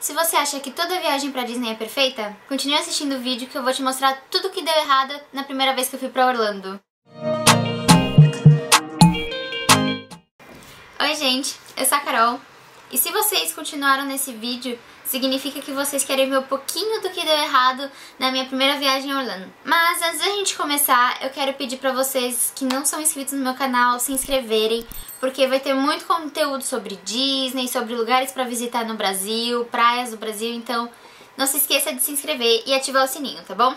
Se você acha que toda viagem pra Disney é perfeita, continue assistindo o vídeo que eu vou te mostrar tudo que deu errado na primeira vez que eu fui pra Orlando. Oi gente, eu sou a Carol, e se vocês continuaram nesse vídeo, significa que vocês querem ver um pouquinho do que deu errado na minha primeira viagem a Orlando. Mas antes da gente começar, eu quero pedir pra vocês que não são inscritos no meu canal se inscreverem, porque vai ter muito conteúdo sobre Disney, sobre lugares pra visitar no Brasil, praias do Brasil, então não se esqueça de se inscrever e ativar o sininho, tá bom?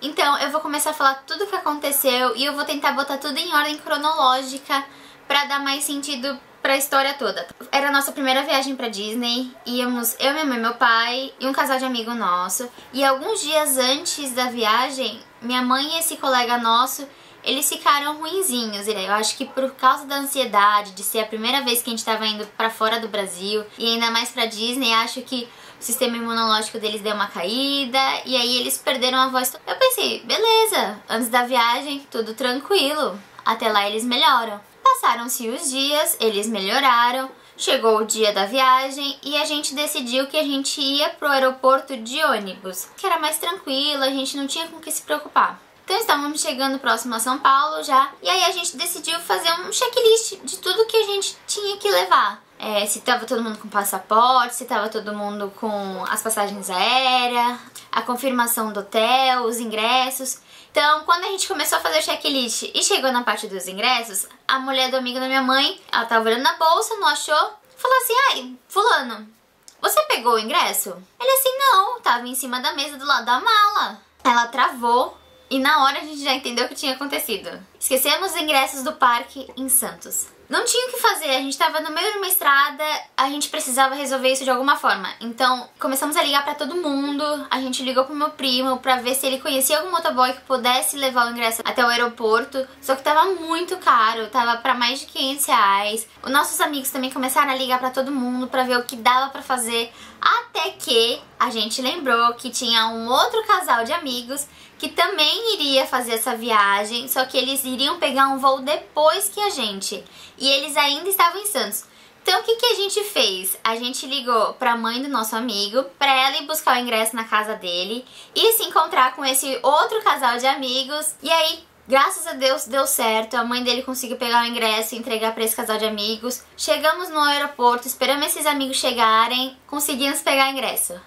Então eu vou começar a falar tudo o que aconteceu e eu vou tentar botar tudo em ordem cronológica pra dar mais sentido pra história toda. Era a nossa primeira viagem pra Disney, íamos eu, minha mãe, meu pai e um casal de amigo nosso. E alguns dias antes da viagem, minha mãe e esse colega nosso, eles ficaram ruinzinhos. Eu acho que por causa da ansiedade de ser a primeira vez que a gente tava indo pra fora do Brasil e ainda mais pra Disney, acho que o sistema imunológico deles deu uma caída e aí eles perderam a voz. Eu pensei, beleza, antes da viagem tudo tranquilo, até lá eles melhoram. Passaram-se os dias, eles melhoraram, chegou o dia da viagem e a gente decidiu que a gente ia pro aeroporto de ônibus, que era mais tranquilo, a gente não tinha com o que se preocupar. Então estávamos chegando próximo a São Paulo já, e aí a gente decidiu fazer um checklist de tudo que a gente tinha que levar. Se tava todo mundo com passaporte, se tava todo mundo com as passagens aéreas, a confirmação do hotel, os ingressos. Então, quando a gente começou a fazer o checklist e chegou na parte dos ingressos, a mulher do amigo da minha mãe, ela tava olhando na bolsa, não achou, falou assim, ai, fulano, você pegou o ingresso? Ele assim, não, tava em cima da mesa do lado da mala. Ela travou e na hora a gente já entendeu o que tinha acontecido. Esquecemos os ingressos do parque em Santos. Não tinha o que fazer, a gente tava no meio de uma estrada, a gente precisava resolver isso de alguma forma. Então começamos a ligar pra todo mundo, a gente ligou pro meu primo pra ver se ele conhecia algum motoboy que pudesse levar o ingresso até o aeroporto. Só que tava muito caro, tava pra mais de 500 reais. Os nossos amigos também começaram a ligar pra todo mundo pra ver o que dava pra fazer. Até que a gente lembrou que tinha um outro casal de amigos que também iria fazer essa viagem, só que eles iriam pegar um voo depois que a gente. E eles ainda estavam em Santos. Então o que a gente fez? A gente ligou pra mãe do nosso amigo, pra ela ir buscar o ingresso na casa dele e se encontrar com esse outro casal de amigos. E aí, graças a Deus, deu certo. A mãe dele conseguiu pegar o ingresso e entregar pra esse casal de amigos. Chegamos no aeroporto, esperamos esses amigos chegarem, conseguimos pegar o ingresso.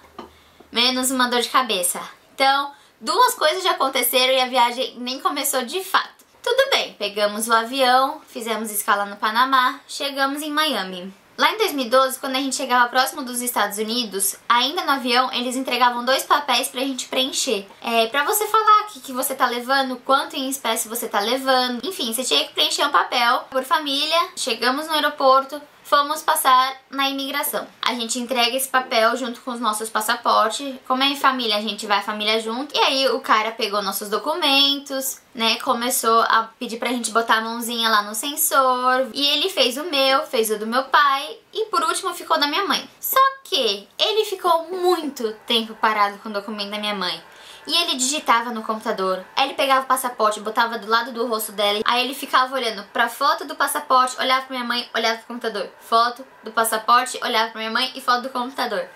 Menos uma dor de cabeça. Então, duas coisas já aconteceram e a viagem nem começou de fato. Tudo bem, pegamos o avião, fizemos escala no Panamá, chegamos em Miami. Lá em 2012, quando a gente chegava próximo dos Estados Unidos, ainda no avião, eles entregavam 2 papéis pra gente preencher. Pra você falar o que você tá levando, quanto em espécie você tá levando. Enfim, você tinha que preencher um papel por família. Chegamos no aeroporto, fomos passar na imigração. A gente entrega esse papel junto com os nossos passaportes. Como é em família, a gente vai a família junto. E aí o cara pegou nossos documentos, né? Começou a pedir pra gente botar a mãozinha lá no sensor. E ele fez o meu, fez o do meu pai. E por último ficou da minha mãe. Só que ele ficou muito tempo parado com o documento da minha mãe. E ele digitava no computador, aí ele pegava o passaporte, botava do lado do rosto dela, aí ele ficava olhando pra foto do passaporte, olhava pra minha mãe, olhava pro computador. Foto do passaporte, olhava pra minha mãe e foto do computador.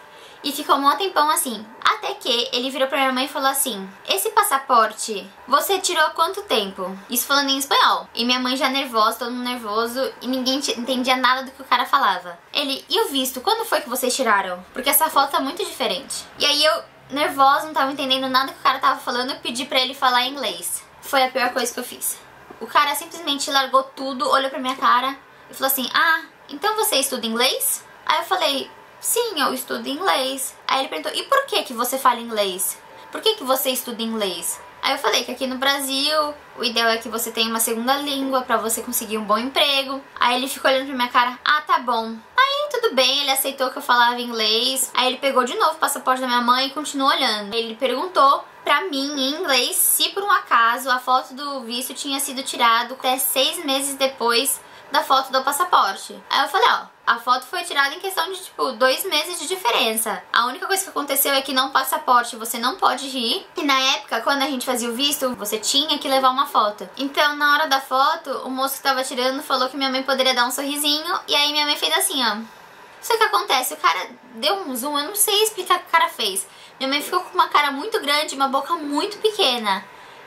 E ficou um tempão assim, até que ele virou pra minha mãe e falou assim, esse passaporte, você tirou há quanto tempo? Isso falando em espanhol. E minha mãe já nervosa, todo mundo nervoso, e ninguém entendia nada do que o cara falava. Ele, e o visto, quando foi que vocês tiraram? Porque essa foto tá muito diferente. E aí eu, nervosa, não tava entendendo nada que o cara tava falando, eu pedi pra ele falar em inglês. Foi a pior coisa que eu fiz. O cara simplesmente largou tudo, olhou pra minha cara e falou assim, ah, então você estuda inglês? Aí eu falei, sim, eu estudo inglês. Aí ele perguntou, e por que você fala inglês? Por que você estuda inglês? Aí eu falei que aqui no Brasil, o ideal é que você tenha uma segunda língua pra você conseguir um bom emprego. Aí ele ficou olhando pra minha cara, ah, tá bom. Aí tudo bem, ele aceitou que eu falava inglês. Aí ele pegou de novo o passaporte da minha mãe e continuou olhando. Ele perguntou pra mim em inglês se por um acaso a foto do visto tinha sido tirado até 6 meses depois da foto do passaporte. Aí eu falei, ó, a foto foi tirada em questão de, tipo, 2 meses de diferença. A única coisa que aconteceu é que no passaporte você não pode ir. E na época, quando a gente fazia o visto, você tinha que levar uma foto. Então, na hora da foto, o moço que tava tirando falou que minha mãe poderia dar um sorrisinho. E aí minha mãe fez assim, ó. Só que acontece, o cara deu um zoom, eu não sei explicar o que o cara fez. Minha mãe ficou com uma cara muito grande e uma boca muito pequena.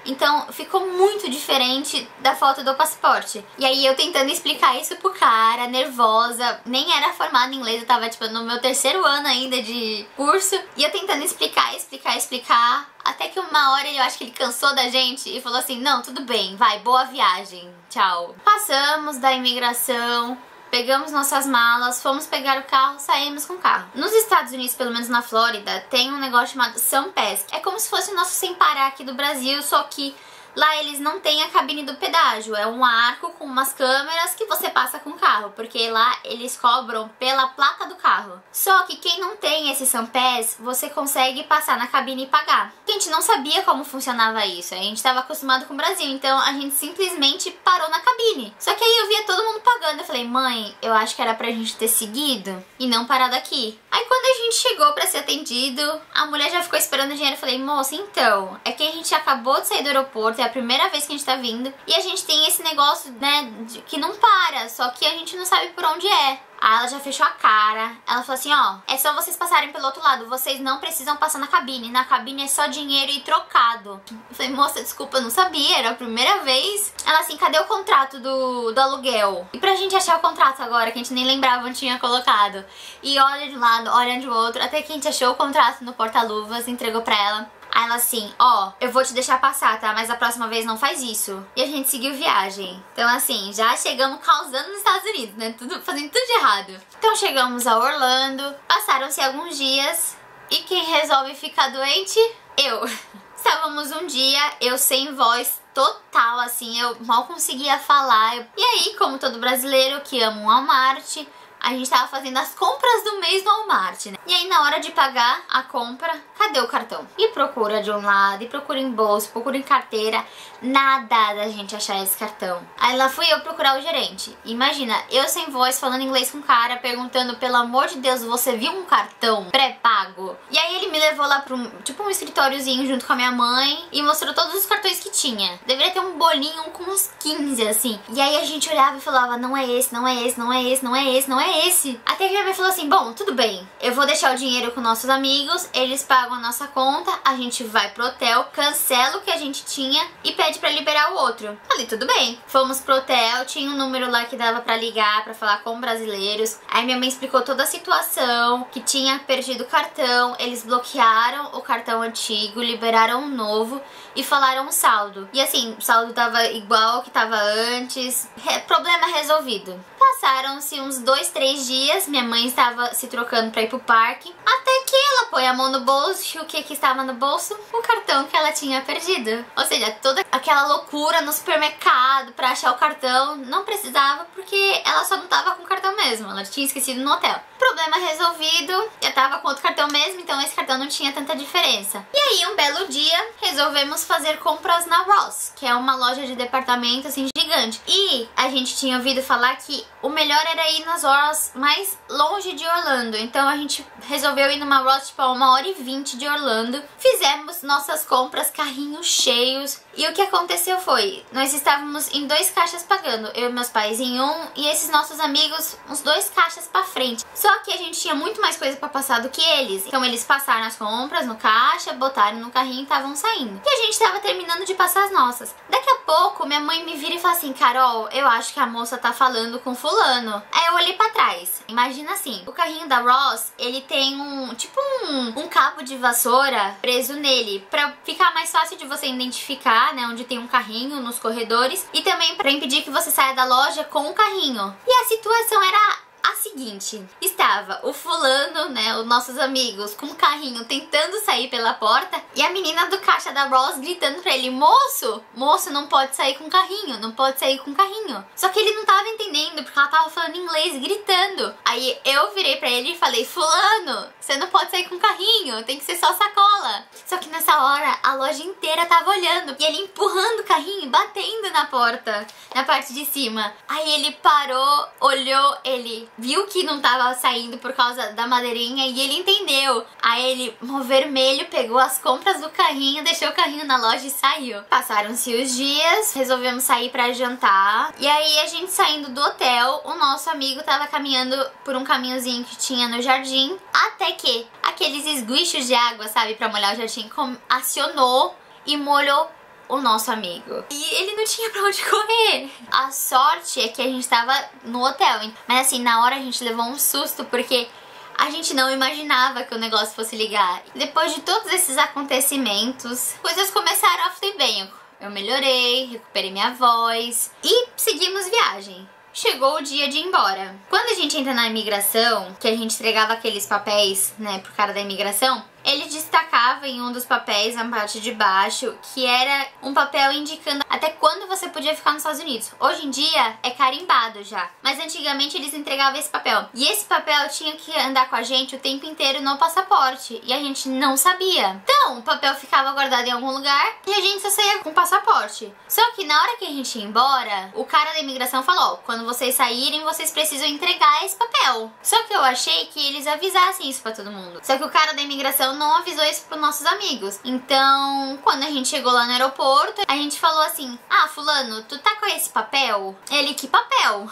Então ficou muito diferente da foto do passaporte. E aí eu tentando explicar isso pro cara, nervosa, nem era formada em inglês, eu tava tipo no meu 3º ano ainda de curso. E eu tentando explicar, até que uma hora eu acho que ele cansou da gente e falou assim, não, tudo bem, vai, boa viagem, tchau. Passamos da imigração, pegamos nossas malas, fomos pegar o carro, saímos com o carro. Nos Estados Unidos, pelo menos na Flórida, tem um negócio chamado SunPass. É como se fosse o nosso Sem Parar aqui do Brasil, só que lá eles não têm a cabine do pedágio. É um arco com umas câmeras que você passa com o carro, porque lá eles cobram pela placa do carro. Só que quem não tem esse SunPass, você consegue passar na cabine e pagar. A gente não sabia como funcionava isso, a gente estava acostumado com o Brasil, então a gente simplesmente parou na cabine. Só que aí eu via todo mundo pagando, eu falei, mãe, eu acho que era pra gente ter seguido e não parado aqui. Aí quando a gente chegou pra ser atendido, a mulher já ficou esperando o dinheiro. Eu falei, moça, então, é que a gente acabou de sair do aeroporto, é a primeira vez que a gente tá vindo, e a gente tem esse negócio, né, que não para, só que a gente não sabe por onde é. Aí ela já fechou a cara, ela falou assim, ó, é só vocês passarem pelo outro lado, vocês não precisam passar na cabine é só dinheiro e trocado. Eu falei, moça, desculpa, eu não sabia, era a primeira vez. Ela assim, cadê o contrato do aluguel? E pra gente achar o contrato agora, que a gente nem lembrava onde tinha colocado. E olha de um lado, olha de outro, até que a gente achou o contrato no porta-luvas, entregou pra ela. Aí ela assim, ó, eu vou te deixar passar, tá? Mas a próxima vez não faz isso. E a gente seguiu viagem. Então assim, já chegamos causando nos Estados Unidos, né? Fazendo tudo de errado. Então chegamos a Orlando, passaram-se alguns dias e quem resolve ficar doente? Eu. Estávamos um dia, eu sem voz total, assim, eu mal conseguia falar. E aí, como todo brasileiro que ama um Walmart, a gente tava fazendo as compras do mês no Walmart, né? E aí na hora de pagar a compra, cadê o cartão? E procura de um lado, e procura em bolso, procura em carteira, nada da gente achar esse cartão. Aí lá fui eu procurar o gerente. Imagina, eu sem voz, falando inglês com o cara, perguntando, pelo amor de Deus, você viu um cartão pré-pago? E aí ele me levou lá pra um escritóriozinho junto com a minha mãe e mostrou todos os cartões que tinha. Deveria ter um bolinho com uns 15, assim. E aí a gente olhava e falava, não é esse, não é esse, não é esse, não é esse, não é esse. Até que minha mãe falou assim, bom, tudo bem, eu vou deixar o dinheiro com nossos amigos, eles pagam a nossa conta, a gente vai pro hotel, cancela o que a gente tinha e pede pra liberar o outro. Falei, tudo bem. Fomos pro hotel, tinha um número lá que dava pra ligar, pra falar com brasileiros. Aí minha mãe explicou toda a situação, que tinha perdido o cartão, eles bloquearam o cartão antigo, liberaram um novo e falaram o saldo. E assim, o saldo tava igual ao que tava antes, problema resolvido. Passaram-se uns 2, 3 dias, minha mãe estava se trocando pra ir pro parque, até que ela põe a mão no bolso, e o que estava no bolso? O cartão que ela tinha perdido. Ou seja, toda aquela loucura no supermercado pra achar o cartão, não precisava, porque ela só não tava com o cartão mesmo, ela tinha esquecido no hotel. Problema resolvido, eu tava com outro cartão mesmo, então esse cartão não tinha tanta diferença. E aí, um belo dia, resolvemos fazer compras na Ross, que é uma loja de departamento, assim, gigante. E a gente tinha ouvido falar que o melhor era ir nas Ross mais longe de Orlando, então a gente resolveu ir numa Ross, tipo, a 1h20 de Orlando. Fizemos nossas compras, carrinhos cheios. E o que aconteceu foi, nós estávamos em 2 caixas pagando, eu e meus pais em um, e esses nossos amigos uns 2 caixas pra frente. Só que a gente tinha muito mais coisa pra passar do que eles. Então eles passaram as compras no caixa, botaram no carrinho e estavam saindo. E a gente tava terminando de passar as nossas. Daqui a pouco, minha mãe me vira e fala assim, Carol, eu acho que a moça tá falando com fulano. Aí eu olhei pra trás. Imagina assim, o carrinho da Ross, ele tem um cabo de vassoura preso nele, pra ficar mais fácil de você identificar, né, onde tem um carrinho nos corredores, e também pra impedir que você saia da loja com o carrinho. E a situação era a seguinte, estava o fulano, né, os nossos amigos, com o carrinho tentando sair pela porta, e a menina do caixa da Ross gritando pra ele, moço, não pode sair com o carrinho, não pode sair com o carrinho. Só que ele não tava entendendo, porque ela tava falando inglês, gritando. Aí eu virei pra ele e falei, fulano, você não pode sair com o carrinho, tem que ser só sacola. Só que nessa hora a loja inteira tava olhando. E ele empurrando o carrinho e batendo na porta, na parte de cima. Aí ele parou, olhou, ele viu que não tava saindo por causa da madeirinha e ele entendeu. Aí ele, vermelho, pegou as compras do carrinho, deixou o carrinho na loja e saiu. Passaram-se os dias, resolvemos sair pra jantar. E aí a gente saindo do hotel, o nosso amigo tava caminhando por um caminhozinho que tinha no jardim. Até que aqueles esguichos de água, sabe, pra molhar o jardim, acionou e molhou o nosso amigo. E ele não tinha pra onde correr. A sorte é que a gente tava no hotel. Mas assim, na hora a gente levou um susto porque a gente não imaginava que o negócio fosse ligar. Depois de todos esses acontecimentos, coisas começaram a fluir bem. Eu melhorei, recuperei minha voz e seguimos viagem. Chegou o dia de ir embora. Quando a gente entra na imigração, que a gente entregava aqueles papéis, né, pro cara da imigração, ele destacava em um dos papéis, na parte de baixo, que era um papel indicando até quando você podia ficar nos Estados Unidos. Hoje em dia é carimbado já, mas antigamente eles entregavam esse papel. E esse papel tinha que andar com a gente o tempo inteiro no passaporte, e a gente não sabia. Então, o papel ficava guardado em algum lugar e a gente só saía com o passaporte. Só que na hora que a gente ia embora, o cara da imigração falou: quando vocês saírem, vocês precisam entregar esse papel. Só que eu achei que eles avisassem isso pra todo mundo. Só que o cara da imigração não avisou isso pros nossos amigos. Então, quando a gente chegou lá no aeroporto, a gente falou assim: ah, fulano, tu tá com esse papel? Ele, que papel?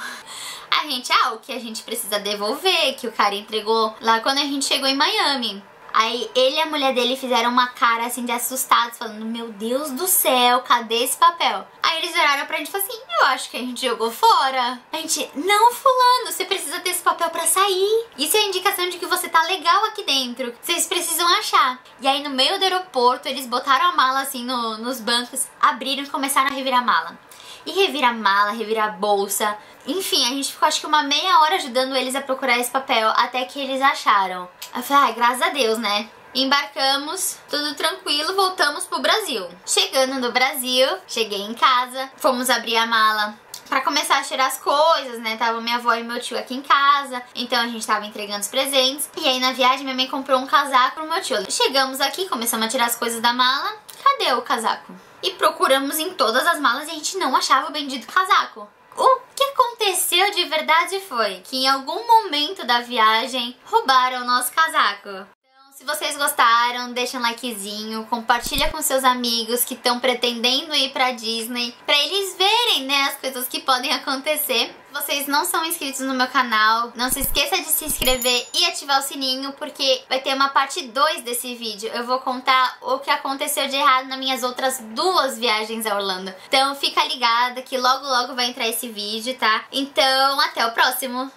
A gente, o que a gente precisa devolver, que o cara entregou lá quando a gente chegou em Miami. Aí ele e a mulher dele fizeram uma cara assim de assustados, falando: meu Deus do céu, cadê esse papel? Aí eles viraram pra gente e falaram assim: eu acho que a gente jogou fora. A gente: não, fulano, você precisa ter esse papel pra sair. Isso é indicação de que você tá legal aqui dentro. Vocês precisam achar. E aí no meio do aeroporto eles botaram a mala assim nos bancos, abriram e começaram a revirar a mala. E revira a mala, revira a bolsa. Enfim, a gente ficou acho que uma meia hora ajudando eles a procurar esse papel, até que eles acharam. Eu falei: graças a Deus, né? Embarcamos, tudo tranquilo, voltamos pro Brasil. Chegando no Brasil, cheguei em casa, fomos abrir a mala pra começar a tirar as coisas, né? Tava minha avó e meu tio aqui em casa, então a gente tava entregando os presentes. E aí na viagem minha mãe comprou um casaco pro meu tio. Chegamos aqui, começamos a tirar as coisas da mala. Cadê o casaco? E procuramos em todas as malas e a gente não achava o bendito casaco. O que aconteceu de verdade foi que em algum momento da viagem roubaram o nosso casaco. Então, se vocês gostaram, deixa um likezinho, compartilha com seus amigos que estão pretendendo ir pra Disney, pra eles verem, né, as coisas que podem acontecer. Se vocês não são inscritos no meu canal, não se esqueça de se inscrever e ativar o sininho, porque vai ter uma parte 2 desse vídeo. Eu vou contar o que aconteceu de errado nas minhas outras 2 viagens a Orlando. Então fica ligada que logo logo vai entrar esse vídeo, tá? Então até o próximo!